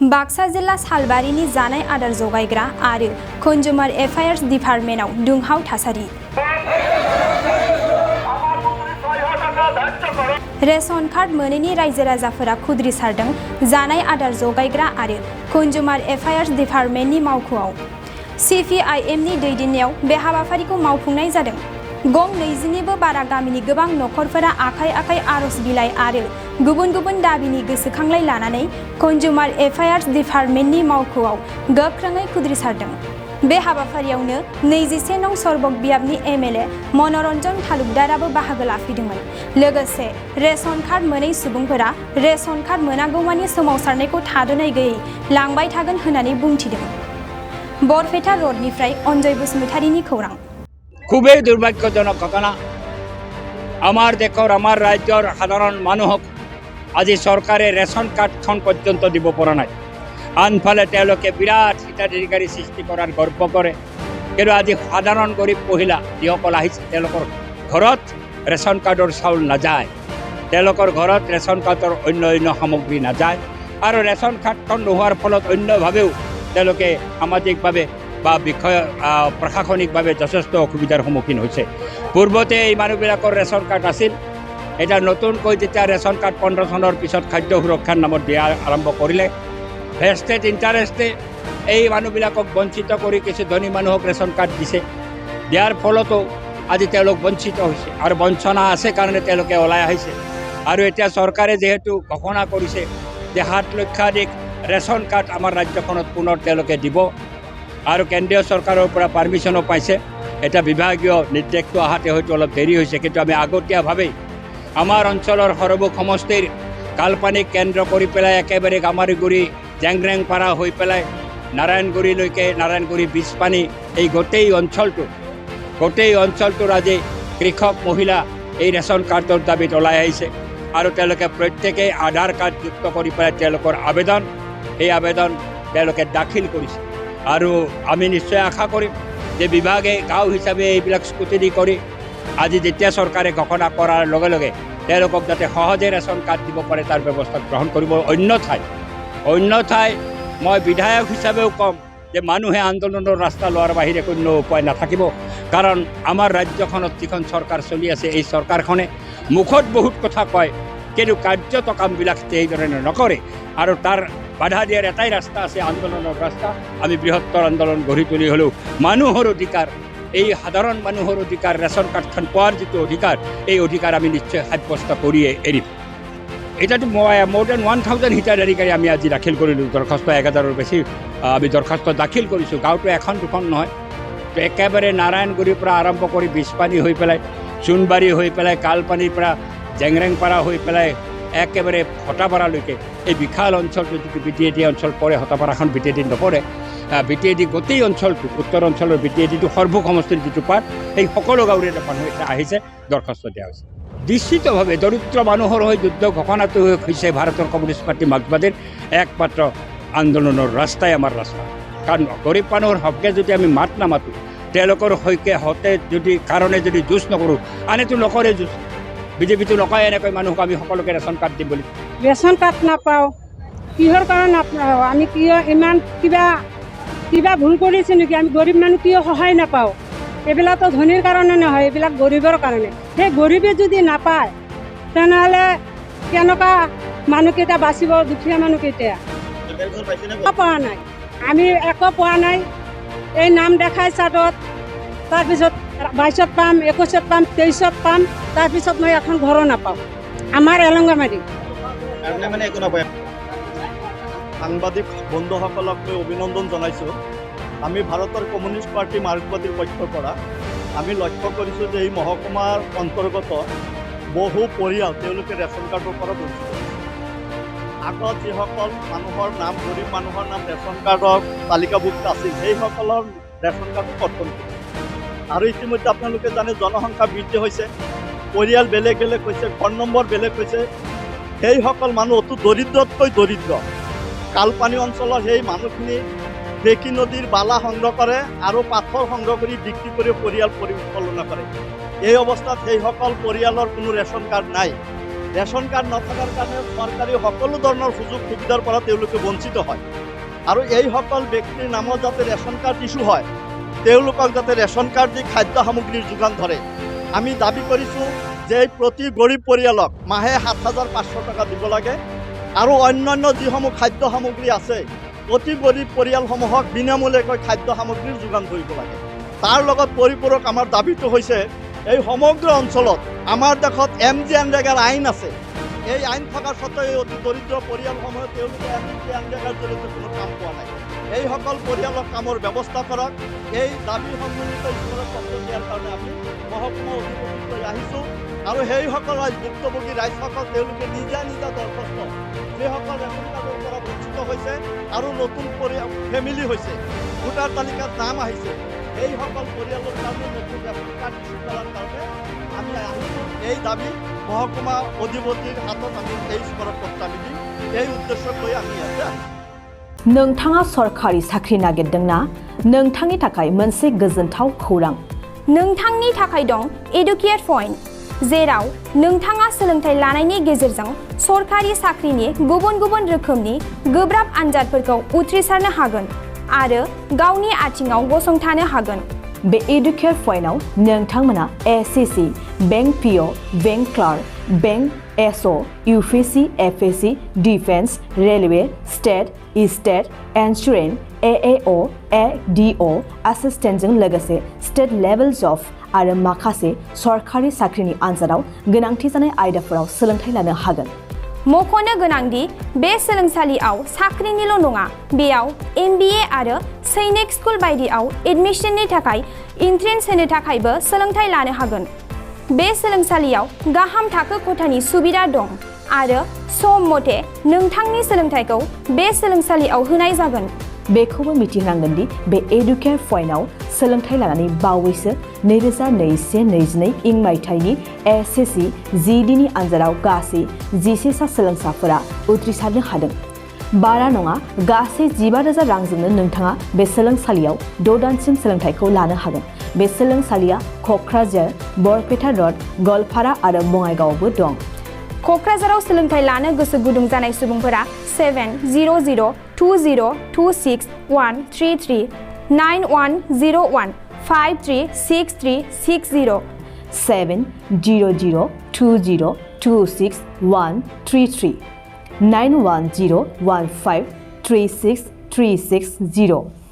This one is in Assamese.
बाक्सा जिल्ला सालबारिनि जानाय आदार जगायग्रा आरो कन्जुमार एफेयार्स डिपार्टमेन्टआव दुंहाव थासारि। रेशन कार्ड मोनैनि रायजो राजाफोरा खुद्रिसारदों जानाय आदार जगायग्रा आरो कन्जुमार एफेयार्स डिपार्टमेन्टनि मावख'आव। CPIMनि दैदेननायाव बे हाबाफारिखौ मावफुंनाय जादों। गं 20निबो बारा गामिनि गोबां नखरफोरा आखाइ आखाइ आरज बिलाइ आरो गुबुन गुबुन दाबिनि गोसोखांलाय लानानै कन्जुमार एफेयार्स डिपार्टमेन्टनि मावख'आव गोख्रोङै खुद्रिसारदों। बे हाबाफारियावनो 21 नं सरबक बियाबनि MLA मनरन्जन तालुकदाराबो बाहागो लाफैदोंमोन। लोगोसे रेशन कार्ड मोनै सुबुंफोरा रेशन कार्ड मोनागौमानि सोमावसारनायखौ थाद'नाय गैयै लांबाय थागोन होननानै बुंथिदों। बरपेटा रोडनिफ्राय अनजय बसुमतारीनि खौरां। খুবই দুর্ভাগ্যজনক ঘটনা। আমার দেশৰ আমাৰ ৰাজ্যৰ সাধাৰণ মানুহক আজি চৰকাৰে ৰেচন কাৰ্ডখন পৰ্যন্ত দিব পৰা নাই। আনফালে তেওঁলোকে বিৰাট হিতাধিকাৰী সৃষ্টি কৰাৰ গৰ্ব কৰে, কিন্তু আজি সাধাৰণ গৰীব মহিলা যিসকল আহিছে তেওঁলোকৰ ঘৰত ৰেচন কাৰ্ডৰ চাউল নাযায়, তেওঁলোকৰ ঘৰত ৰেচন কাৰ্ডৰ অন্য সামগ্ৰী নাযায় আৰু ৰেচন কাৰ্ডখন নোহোৱাৰ ফলত অন্যভাৱেও তেওঁলোকে সামাজিকভাৱে বা বিষয় প্ৰশাসনিকভাৱে যথেষ্ট অসুবিধাৰ সন্মুখীন হৈছে। পূৰ্বতে এই মানুহবিলাকৰ ৰেচন কাৰ্ড আছিল, এতিয়া নতুনকৈ যেতিয়া ৰেচন কাৰ্ড 15 চনৰ পিছত খাদ্য সুৰক্ষাৰ নামত দিয়া আৰম্ভ কৰিলে, ভেষ্টেড ইণ্টাৰেষ্টে এই মানুহবিলাকক বঞ্চিত কৰি কিছু ধনী মানুহক ৰেচন কাৰ্ড দিছে। দিয়াৰ ফলতো আজি তেওঁলোক বঞ্চিত হৈছে আৰু বঞ্চনা আছে কাৰণে তেওঁলোকে ওলাই আহিছে। আৰু এতিয়া চৰকাৰে যিহেতু ঘোষণা কৰিছে যে 7 লক্ষাধিক ৰেচন কাৰ্ড আমাৰ ৰাজ্যখনত পুনৰ তেওঁলোকে দিব আৰু কেন্দ্ৰীয় চৰকাৰৰ পৰা পাৰ্মিশ্যনো পাইছে। এটা বিভাগীয় নিৰ্দেশটো অহাতে হয়তো অলপ দেৰি হৈছে, কিন্তু আমি আগতীয়াভাৱেই আমাৰ অঞ্চলৰ সৰবুক সমষ্টিৰ কালপানীক কেন্দ্ৰ কৰি পেলাই একেবাৰে গামাৰিগুৰি জেংৰেংপাৰা হৈ পেলাই নাৰায়ণগুৰিলৈকে নাৰায়ণগুৰি বীজপানী এই গোটেই অঞ্চলটোৰ আজি কৃষক মহিলা এই ৰেচন কাৰ্ডৰ দাবীত ওলাই আহিছে আৰু তেওঁলোকে প্ৰত্যেকেই আধাৰ কাৰ্ড যুক্ত কৰি পেলাই তেওঁলোকৰ এই আবেদন তেওঁলোকে দাখিল কৰিছে। আৰু আমি নিশ্চয় আশা কৰিম যে বিভাগে গাঁও হিচাপে এইবিলাক স্কুটিনি কৰি আজি যেতিয়া চৰকাৰে ঘোষণা কৰাৰ লগে লগে তেওঁলোকক যাতে সহজে ৰেচন কাৰ্ড দিব পাৰে তাৰ ব্যৱস্থা গ্ৰহণ কৰিব। অন্যথাই মই বিধায়ক হিচাপেও ক'ম যে মানুহে আন্দোলনৰ ৰাস্তা লোৱাৰ বাহিৰে কোনো উপায় নাথাকিব, কাৰণ আমাৰ ৰাজ্যখনত যিখন চৰকাৰ চলি আছে এই চৰকাৰখনে মুখত বহুত কথা কয়, কিন্তু কাৰ্যত কামবিলাক এইদৰে নকৰে আৰু তাৰ বাধা দিয়াৰ এটাই ৰাস্তা আছে, আন্দোলনৰ ৰাস্তা। আমি বৃহত্তৰ আন্দোলন গঢ়ি তুলি হ'লেও মানুহৰ অধিকাৰ, এই সাধাৰণ মানুহৰ অধিকাৰ, ৰেচন কাৰ্ডখন পোৱাৰ যিটো অধিকাৰ, এই অধিকাৰ আমি নিশ্চয় সাব্যস্ত কৰিয়ে এৰিম। এতিয়াতো more than 1000 হিতাধিকাৰী আমি আজি দাখিল কৰিলোঁ। দৰখাস্ত 1000ৰ বেছি আমি দৰখাস্ত দাখিল কৰিছোঁ। গাঁৱটো এখন দুখন নহয়, তো একেবাৰে নাৰায়ণগুৰিৰ পৰা আৰম্ভ কৰি বীজপানী হৈ পেলাই চোনবাৰী হৈ পেলাই কালপানীৰ পৰা জেংৰেংপাৰা হৈ পেলাই একেবাৰে হতাপাৰালৈকে এই বিশাল অঞ্চলটো যিটো BTAD অঞ্চল পৰে, হতাপাৰাখন BTAD নপৰে, BTAD গোটেই অঞ্চলটো উত্তৰ অঞ্চলৰ BTADটো সৰ্বুক সমষ্টিৰ যিটো পাৰ্ট, সেই সকলো গাঁৱৰে মানুহ এতিয়া আহিছে, দৰখাস্ত দিয়া হৈছে। নিশ্চিতভাৱে দৰিদ্ৰ মানুহৰ হৈ যুদ্ধ ঘোষণাটো হৈছে ভাৰতৰ কমিউনিষ্ট পাৰ্টি মাৰ্ক্সবাদীৰ একমাত্ৰ আন্দোলনৰ ৰাস্তাই আমাৰ ৰাস্তা। কাৰণ গৰীব মানুহৰ হকে যদি আমি মাত নামাতোঁ, তেওঁলোকৰ হতে কাৰণে যদি যুঁজ নকৰোঁ, আনেতো নকৰে যুঁজ। বিজেপিটো নকয় এনেকৈ মানুহক আমি সকলোকে ৰেচন কাৰ্ড দিম বুলি। ৰেচন কাৰ্ড নাপাওঁ, কিহৰ কাৰণে নাপাওঁ? আমি কিয় ইমান কিবা ভুল কৰিছোঁ নেকি? আমি গৰীব মানুহ কিয় সহায় নাপাওঁ? এইবিলাকতো ধনীৰ কাৰণে নহয়, এইবিলাক গৰীবৰ কাৰণে। সেই গৰীবে যদি নাপায় তেনেহ'লে কেনেকুৱা মানুহকেইটা বাচিব? দুখীয়া মানুহকেইটা পোৱা নাই, আমি একো পোৱা নাই। এই নাম দেখাই চাৰ্টত, তাৰপিছত 22ত পাম, 21ত পাম, 23ত পাম, তাৰপিছত মই এখন ঘৰো নাপাওঁ। আমাৰ এলংগামাৰী সাংবাদিক বন্ধুসকলক মই অভিনন্দন জনাইছোঁ। আমি ভাৰতৰ কমিউনিষ্ট পাৰ্টি মাৰ্ক্সবাদীৰ পক্ষৰ পৰা আমি লক্ষ্য কৰিছোঁ যে এই মহকুমাৰ অন্তৰ্গত বহু পৰিয়াল তেওঁলোকে ৰেচন কাৰ্ডৰ পৰা বঞ্চিত। আগত যিসকল মানুহৰ নাম, গৰীব মানুহৰ নাম ৰেচন কাৰ্ডৰ তালিকাভুক্ত আছিল, সেইসকলৰ ৰেচন কাৰ্ড কৰ্তন কৰিছে। আৰু ইতিমধ্যে আপোনালোকে জানে জনসংখ্যা বৃদ্ধি হৈছে, পৰিয়াল বেলেগ বেলেগ হৈছে, ঘৰ নম্বৰ বেলেগ হৈছে। সেইসকল মানুহ অতি দৰিদ্ৰতকৈ দৰিদ্ৰ। কালপানী অঞ্চলৰ সেই মানুহখিনি বেকী নদীৰ বালা সংগ্ৰহ কৰে আৰু পাথৰ সংগ্ৰহ কৰি বিক্ৰী কৰি পৰিয়াল পৰিচালনা কৰে। এই অৱস্থাত সেইসকল পৰিয়ালৰ কোনো ৰেচন কাৰ্ড নাই। ৰেচন কাৰ্ড নথকাৰ কাৰণে চৰকাৰী সকলো ধৰণৰ সুযোগ সুবিধাৰ পৰা তেওঁলোকে বঞ্চিত হয় আৰু এইসকল ব্যক্তিৰ নামত যাতে ৰেচন কাৰ্ড ইছ্যু হয় তেওঁলোকক যাতে ৰেচন কাৰ্ড দি খাদ্য সামগ্ৰীৰ যোগান ধৰে। আমি দাবী কৰিছোঁ যে প্ৰতি গৰীব পৰিয়ালক মাহে ৭,৫০০ টকা দিব লাগে আৰু অন্যান্য যিসমূহ খাদ্য সামগ্ৰী আছে অতি গৰীব পৰিয়ালসমূহক বিনামূলীয়াকৈ খাদ্য সামগ্ৰীৰ যোগান ধৰিব লাগে। তাৰ লগত পৰিপূৰক আমাৰ দাবীটো হৈছে এই সমগ্ৰ অঞ্চলত আমাৰ দেশত MGNREGAৰ আইন আছে। এই আইন থকাৰ সত্ত্বেও এই অতি দৰিদ্ৰ পৰিয়ালসমূহে তেওঁলোকে MGNREGAৰ জৰিয়তে কোনো কাম পোৱা নাই। এইসকল পৰিয়ালক কামৰ ব্যৱস্থা কৰক। এই দাবী সন্মিলিত স্মাৰক পত্ৰ দিয়াৰ কাৰণে আমি মহকুমা অধিপতিলৈ আহিছোঁ আৰু সেইসকল ভুক্তভোগী ৰাইজসকল তেওঁলোকে নিজা দৰখাস্ত যিসকল ৰেচন কাৰ্ডৰ পৰা বঞ্চিত হৈছে আৰু নতুন ফেমিলি হৈছে ভোটাৰ তালিকাত নাম আহিছে এইসকল পৰিয়ালৰ কাৰণে নতুন ৰেচন কাৰ্ড ইছ্যু কৰাৰ কাৰণে আমি আহিছোঁ। এই দাবী মহকুমা অধিপতিৰ হাতত আমি এই স্মাৰক পত্ৰ আমি দিম। এই উদ্দেশ্যক লৈ আমি ইয়াতে আহিছোঁ। नोंथाङा सरखारि साख्रि नागिरदोंना? नोंथांनि थाखाय मोनसे गोजोनथाव खौरां। नोंथांनि थाखाय दं एडुकेट पइन्ट, जेराव नोंथाङा सोलोंथाइ लानायनि गेजेरजों सरखारि साख्रिनि गुबुन गुबुन रोखोमनि गोब्राब आनजादफोरखौ उथ्रिसारनो हागोन आरो गावनि आथिङाव गसंथानो हागोन। बे एडुकेट पइन्टआव नोंथांमोना SSC, bank PO, bank clerk, bank SO, UPSC, FSC, defence, railway, state insurance, AAO, ADO, एसिस्टेन्टजों लोगोसे स्टेट लेभेल जब आरो माखासे सरखारि साख्रिनि आनजादाव गोनांथि जानाय आयदाफोराव सोलोंथाइ लानो हागोन। मख'नो गोनांदि बे सोलोंसालियाव साख्रिनिल' नङा, बेयाव MBA आरो सैनिक स्कुल बायदियाव एडमिशननि थाखाय एन्ट्रेन्स होनो थाखायबो सोलोंथाइ लानो हागोन। बे सोलोंसालियाव गाहाम थाखो खथानि सुबिदा दं आरो सम मथे नोंथांनि सोलोंथाइखौ बे सोलोंसालियाव होनाय जागोन। बेखौबो मिथिनांगोन दि बे एडुकेट पइन्टआव सोलोंथाइ लानानै बावैसो 2021-22 इं मायथाइनि SSC GDनि आनजादाव गासै 11 सा सोलोंसाफोरा उथ्रिसारनो हादों। बारा नङा, गासै 15,000 रांजोंनो नोंथाङा बे सोलोंसालियाव 6 दानसिम सोलोंथाइखौ लानो हागोन। बे सोलोंसालिया क'क्राझार, बरपेटा र'ड, गवालपारा आरो बङाइगावआवबो दं। क'क्राझाराव सोलोंथाइ लानो गोसो गुदुं जानाय सुबुंफोरा 700-226-133 9101-536360 700-226-133 9101536360